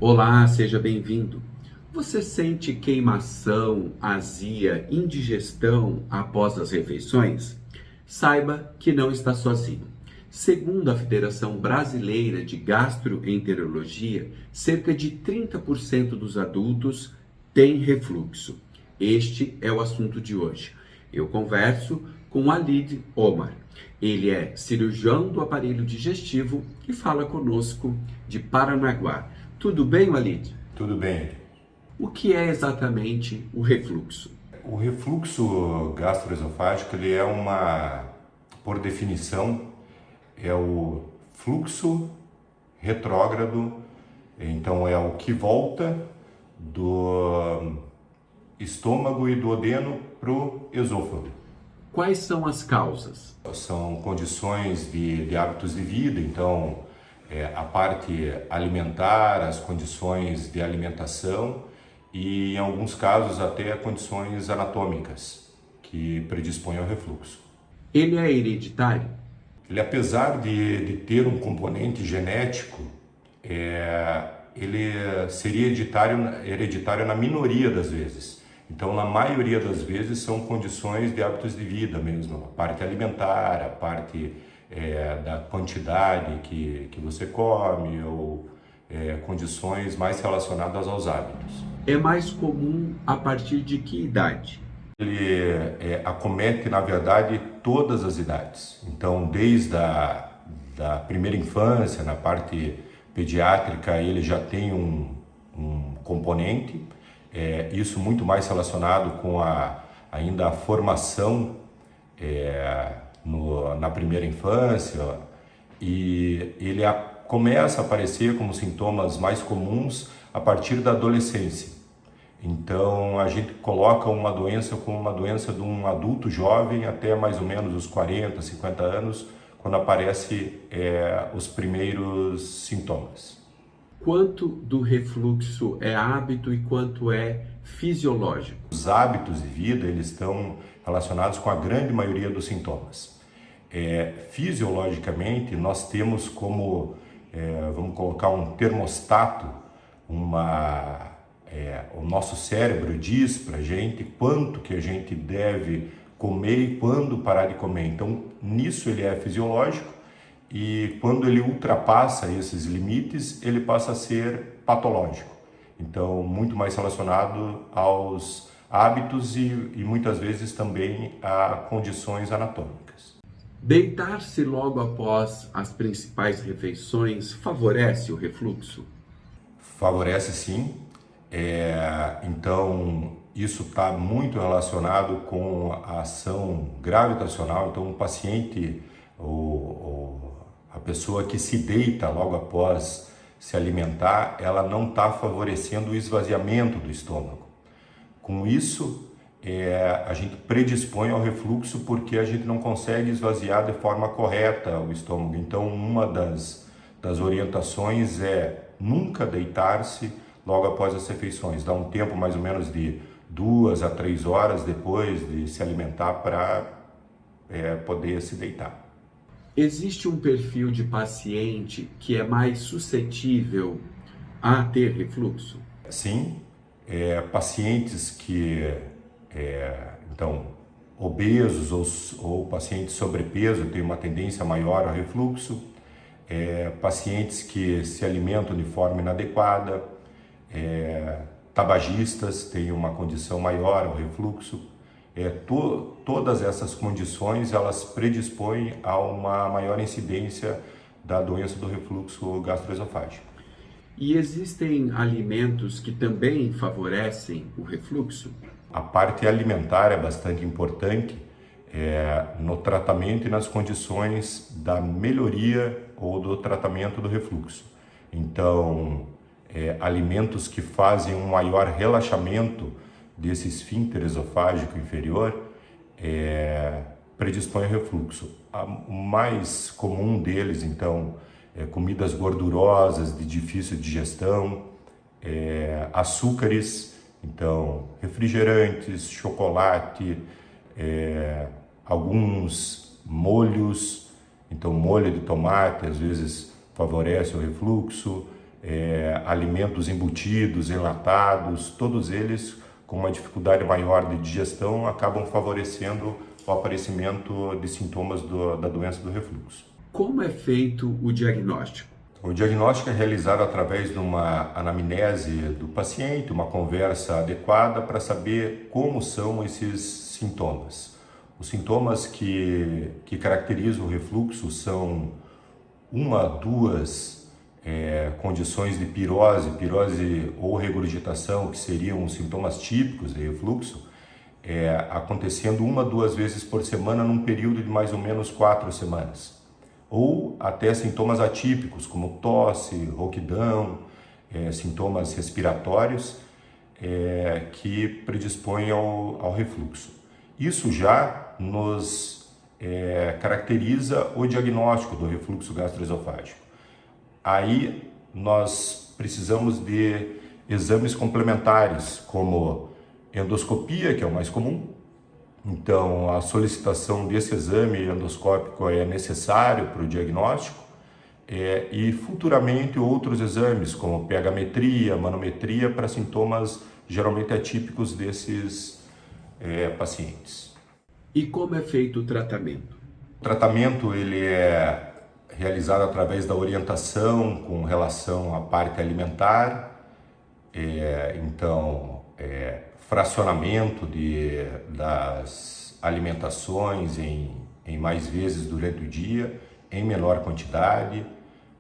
Olá, seja bem-vindo. Você sente queimação, azia, indigestão após as refeições? Saiba que não está sozinho. Segundo a Federação Brasileira de Gastroenterologia, cerca de 30% dos adultos têm refluxo. Este é o assunto de hoje. Eu converso com Walid Omar. Ele é cirurgião do aparelho digestivo e fala conosco de Paranaguá. Tudo bem, Walid? Tudo bem. O que é exatamente o refluxo? O refluxo gastroesofágico, por definição, é o fluxo retrógrado, então é o que volta do estômago e do duodeno para o esôfago. Quais são as causas? São condições de hábitos de vida, então a parte alimentar, as condições de alimentação e, em alguns casos, até condições anatômicas que predispõem ao refluxo. Ele é hereditário? Ele, apesar de ter um componente genético, ele seria hereditário na minoria das vezes. Então, na maioria das vezes, são condições de hábitos de vida mesmo, a parte alimentar, a parte da quantidade que você come ou condições mais relacionadas aos hábitos. É mais comum a partir de que idade? Ele acomete, na verdade, todas as idades. Então, desde da primeira infância, na parte pediátrica, ele já tem um componente, isso muito mais relacionado com ainda a formação na primeira infância, e ele começa a aparecer como sintomas mais comuns a partir da adolescência. Então a gente coloca uma doença como uma doença de um adulto jovem até mais ou menos os 40, 50 anos, quando aparecem os primeiros sintomas. Quanto do refluxo é hábito e quanto é fisiológico? Os hábitos de vida, eles estão relacionados com a grande maioria dos sintomas. Fisiologicamente, nós temos como, vamos colocar um termostato, o nosso cérebro diz para a gente quanto que a gente deve comer e quando parar de comer. Então, nisso ele é fisiológico, e quando ele ultrapassa esses limites, ele passa a ser patológico. Então, muito mais relacionado aos hábitos e muitas vezes também a condições anatômicas. Deitar-se logo após as principais refeições favorece o refluxo? Favorece, sim. Então, isso está muito relacionado com a ação gravitacional. Então, o paciente, a pessoa que se deita logo após se alimentar, ela não está favorecendo o esvaziamento do estômago. Com isso, a gente predispõe ao refluxo porque a gente não consegue esvaziar de forma correta o estômago. Então, uma das orientações é nunca deitar-se logo após as refeições. Dá um tempo mais ou menos de 2 a 3 horas depois de se alimentar para poder se deitar. Existe um perfil de paciente que é mais suscetível a ter refluxo? Sim, pacientes que, então, obesos ou pacientes sobrepeso têm uma tendência maior ao refluxo, pacientes que se alimentam de forma inadequada, tabagistas têm uma condição maior ao refluxo. Todas essas condições, elas predispõem a uma maior incidência da doença do refluxo gastroesofágico. E existem alimentos que também favorecem o refluxo? A parte alimentar é bastante importante no tratamento e nas condições da melhoria ou do tratamento do refluxo. Então, alimentos que fazem um maior relaxamento desse esfíncter esofágico inferior predispõe ao refluxo. O mais comum deles, então, comidas gordurosas de difícil digestão, açúcares, então refrigerantes, chocolate, alguns molhos, então molho de tomate às vezes favorece o refluxo, alimentos embutidos, enlatados, todos eles com uma dificuldade maior de digestão acabam favorecendo o aparecimento de sintomas da doença do refluxo. Como é feito o diagnóstico? O diagnóstico é realizado através de uma anamnese do paciente, uma conversa adequada para saber como são esses sintomas. Os sintomas que caracterizam o refluxo são uma, duas condições de pirose ou regurgitação, que seriam os sintomas típicos de refluxo, acontecendo uma, duas vezes por semana num período de mais ou menos 4 semanas. Ou até sintomas atípicos, como tosse, rouquidão, sintomas respiratórios que predispõem ao refluxo. Isso já nos caracteriza o diagnóstico do refluxo gastroesofágico. Aí nós precisamos de exames complementares, como endoscopia, que é o mais comum. Então, a solicitação desse exame endoscópico é necessário para o diagnóstico e futuramente outros exames, como pH-metria, manometria, para sintomas geralmente atípicos desses pacientes. E como é feito o tratamento? O tratamento ele é realizado através da orientação com relação à parte alimentar, fracionamento das alimentações em mais vezes durante o dia, em menor quantidade,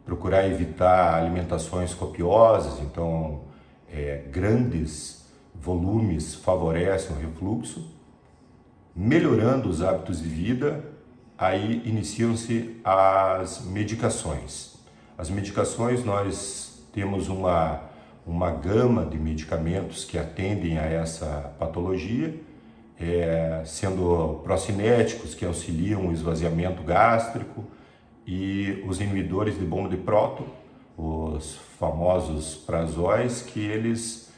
procurar evitar alimentações copiosas, então grandes volumes favorecem o refluxo, melhorando os hábitos de vida. Aí iniciam-se as medicações. As medicações, nós temos uma gama de medicamentos que atendem a essa patologia, sendo procinéticos, que auxiliam o esvaziamento gástrico, e os inibidores de bomba de próton, os famosos prazóis, que eles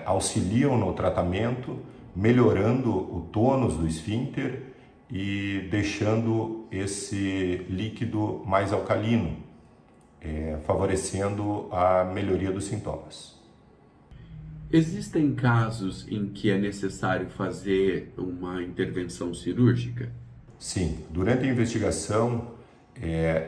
auxiliam no tratamento, melhorando o tônus do esfíncter e deixando esse líquido mais alcalino, favorecendo a melhoria dos sintomas. Existem casos em que é necessário fazer uma intervenção cirúrgica? Sim, durante a investigação,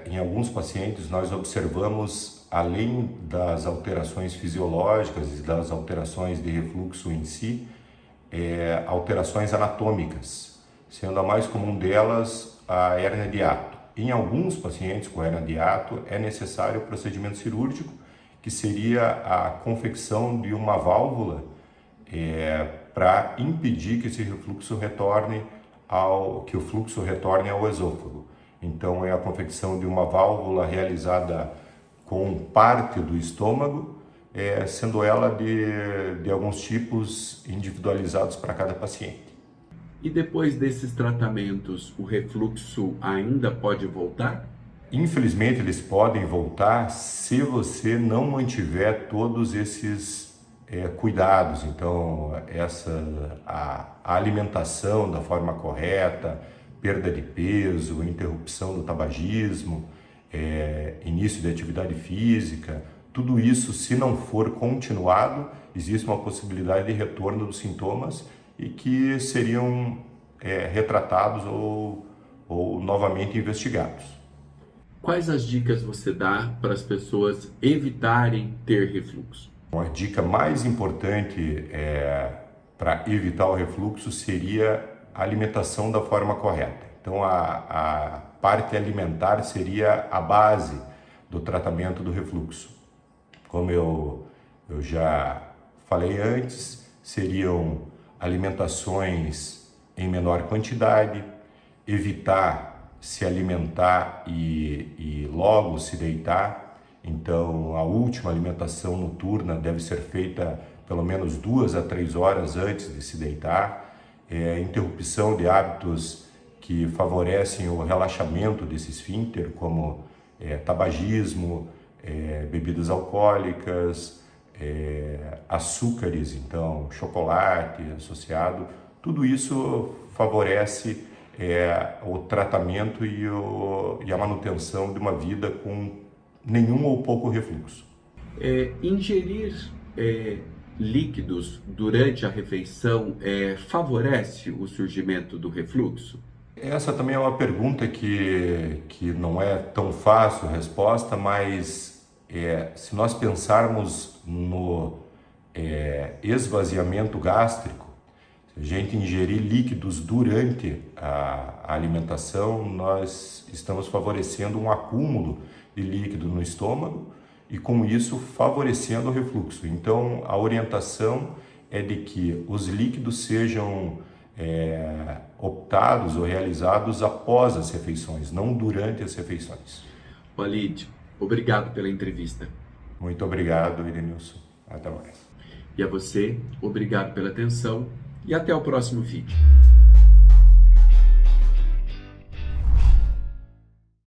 em alguns pacientes nós observamos, além das alterações fisiológicas e das alterações de refluxo em si, alterações anatômicas, sendo a mais comum delas a hérnia de hiato. Em alguns pacientes com hérnia de hiato é necessário o procedimento cirúrgico, que seria a confecção de uma válvula para impedir que esse refluxo retorne que o fluxo retorne ao esôfago. Então é a confecção de uma válvula realizada com parte do estômago, sendo ela de alguns tipos individualizados para cada paciente. E depois desses tratamentos, o refluxo ainda pode voltar? Infelizmente, eles podem voltar se você não mantiver todos esses cuidados. Então, a alimentação da forma correta, perda de peso, interrupção do tabagismo, início de atividade física, tudo isso, se não for continuado, existe uma possibilidade de retorno dos sintomas e que seriam retratados ou novamente investigados. Quais as dicas você dá para as pessoas evitarem ter refluxo? A dica mais importante para evitar o refluxo seria a alimentação da forma correta. Então, a parte alimentar seria a base do tratamento do refluxo. Como eu já falei antes, seriam alimentações em menor quantidade, evitar se alimentar e logo se deitar. Então, a última alimentação noturna deve ser feita pelo menos 2 a 3 horas antes de se deitar. Interrupção de hábitos que favorecem o relaxamento desse esfíncter, como tabagismo, bebidas alcoólicas, açúcares, então chocolate associado, tudo isso favorece o tratamento e a manutenção de uma vida com nenhum ou pouco refluxo. Ingerir líquidos durante a refeição favorece o surgimento do refluxo? Essa também é uma pergunta que não é tão fácil a resposta, mas se nós pensarmos no esvaziamento gástrico, se a gente ingerir líquidos durante a alimentação, nós estamos favorecendo um acúmulo de líquido no estômago e com isso favorecendo o refluxo. Então a orientação é de que os líquidos sejam optados ou realizados após as refeições, não durante as refeições. Walid, obrigado pela entrevista. Muito obrigado, Edenilson. Até mais. E a você, obrigado pela atenção e até o próximo vídeo.